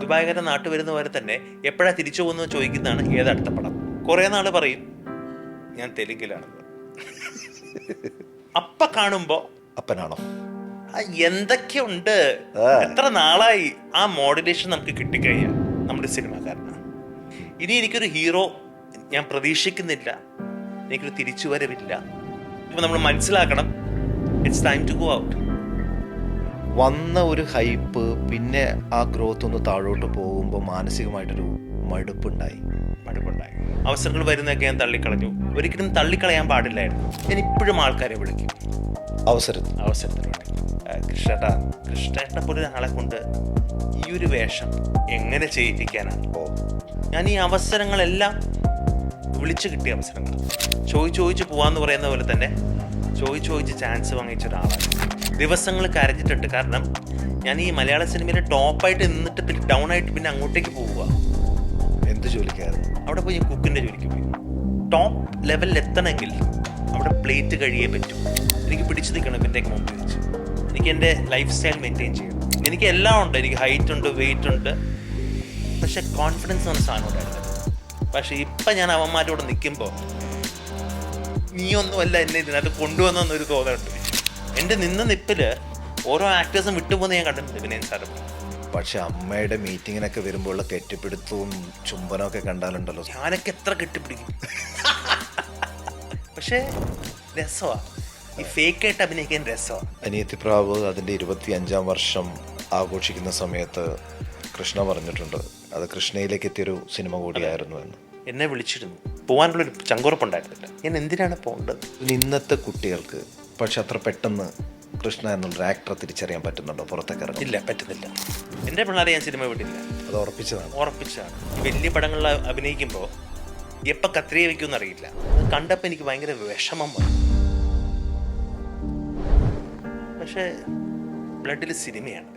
ദുബായ്ക്കാരൻ നാട്ടിൽ വരുന്ന പോലെ തന്നെ എപ്പോഴാ തിരിച്ചു പോകുന്നത് ചോദിക്കുന്നതാണ് ഏതടുത്ത പടം. കുറേ നാൾ പറയും ഞാൻ തെലുങ്കിലാണെന്ന്. അപ്പ കാണുമ്പോ അപ്പനാണോ? എന്തൊക്കെയുണ്ട്, എത്ര നാളായി ആ മോഡുലേഷൻ നമുക്ക് കിട്ടിക്കഴിഞ്ഞാൽ നമ്മുടെ സിനിമാക്കാരനാണ്. ഇനി എനിക്കൊരു ഹീറോ ഞാൻ പ്രതീക്ഷിക്കുന്നില്ല, എനിക്കൊരു തിരിച്ചുവരവില്ല. ഇപ്പൊ നമ്മൾ മനസ്സിലാക്കണം, it's time to go out. വന്ന ഒരു ഹൈപ്പ് പിന്നെ ആ ഗ്രോത്ത് ഒന്ന് താഴോട്ട് പോകുമ്പോൾ മാനസികമായിട്ടൊരു മടുപ്പുണ്ടായി. അവസരങ്ങൾ വരുന്നതൊക്കെ ഞാൻ തള്ളിക്കളഞ്ഞു. ഒരിക്കലും തള്ളിക്കളയാൻ പാടില്ലായിരുന്നു. ഞാൻ ഇപ്പോഴും ആൾക്കാരെ വിളിക്കും അവസരത്തിന് വേണ്ടി. കൃഷ്ണേട്ടനെ പോലെ ഒരാളെ കൊണ്ട് ഈ ഒരു വേഷം എങ്ങനെ ചെയ്യിപ്പിക്കാനാണ്? ഞാൻ ഈ അവസരങ്ങളെല്ലാം വിളിച്ചു കിട്ടിയ അവസരങ്ങൾ ചോദിച്ചു പോവാന്ന് പറയുന്ന പോലെ തന്നെ ചോദിച്ച് ചാൻസ് വാങ്ങിച്ച ഒരാളാണ്. ദിവസങ്ങൾ കരഞ്ഞിട്ടുണ്ട്. കാരണം ഞാൻ ഈ മലയാള സിനിമയിലെ ടോപ്പായിട്ട് നിന്നിട്ട് പിന്നെ ഡൗൺ ആയിട്ട് പിന്നെ അങ്ങോട്ടേക്ക് പോവുക. എന്ത് ജോലിക്കായിരുന്നു? അവിടെ പോയി ഞാൻ കുക്കിൻ്റെ ജോലിക്ക് പോയി. ടോപ്പ് ലെവലിൽ എത്തണമെങ്കിൽ അവിടെ പ്ലേറ്റ് കഴിയേ പറ്റും. എനിക്ക് പിടിച്ചു നിൽക്കണം ഇവൻ്റെയൊക്കെ മുമ്പ് വെച്ച്. എനിക്ക് എൻ്റെ ലൈഫ് സ്റ്റൈൽ മെയിൻറ്റെയിൻ ചെയ്യണം. എനിക്ക് എല്ലാം ഉണ്ട്. എനിക്ക് ഹൈറ്റ് ഉണ്ട്, വെയിറ്റ് ഉണ്ട്, പക്ഷെ കോൺഫിഡൻസ് എന്ന സാധനം ഉണ്ടായിരുന്നു. പക്ഷെ ഇപ്പം ഞാൻ അവന്മാരോട് നിൽക്കുമ്പോൾ നീയൊന്നുമല്ല എന്നെ ഇതിനകത്ത് കൊണ്ടുവന്നൊരു തോന്നലുണ്ട്. എൻ്റെ നിന്ന നിപ്പില് ഓരോ ആക്ടേഴ്സും വിട്ടുപോകുന്ന ഞാൻ കണ്ടിട്ടുണ്ട് വിനയൻ സാറും. പക്ഷെ അമ്മയുടെ മീറ്റിങ്ങിനൊക്കെ വരുമ്പോഴുള്ള കെട്ടിപ്പിടുത്തവും ചുംബനമൊക്കെ കണ്ടാലുണ്ടല്ലോ, ഞാനൊക്കെ എത്ര കെട്ടിപ്പിടിക്കും. പക്ഷേ രസമാണ്, ഈ ഫേക്കായിട്ട് അഭിനയിക്കാൻ രസമാണ്. അനിയത്തിപ്രാവ് അതിൻ്റെ 25-ാം വർഷം ആഘോഷിക്കുന്ന സമയത്ത് കൃഷ്ണ പറഞ്ഞിട്ടുണ്ട് അത് കൃഷ്ണയിലേക്ക് എത്തിയൊരു സിനിമ കൂടിയായിരുന്നു എന്ന്. എന്നെ വിളിച്ചിരുന്നു, പോകാനുള്ളൊരു ചങ്കുറപ്പുണ്ടായിരുന്നില്ല. ഞാൻ എന്തിനാണ് പോകേണ്ടത്? ഇന്നത്തെ കുട്ടികൾക്ക് പക്ഷെ അത്ര പെട്ടെന്ന് കൃഷ്ണ എന്നുള്ളൊരു ആക്ടറെ തിരിച്ചറിയാൻ പറ്റുന്നുണ്ടോ? പുറത്തേക്ക് ഇറങ്ങും? ഇല്ല, പറ്റുന്നില്ല. എൻ്റെ പിള്ളേരെ ഞാൻ സിനിമ വിട്ടില്ല. അത് ഉറപ്പിച്ചതാണ്. വലിയ പടങ്ങളിൽ അഭിനയിക്കുമ്പോൾ എപ്പോൾ കത്രിയ വയ്ക്കുമെന്ന് അറിയില്ല. കണ്ടപ്പോൾ എനിക്ക് ഭയങ്കര വിഷമം വന്നു. പക്ഷേ ബ്ലഡിൽ സിനിമയാണ്.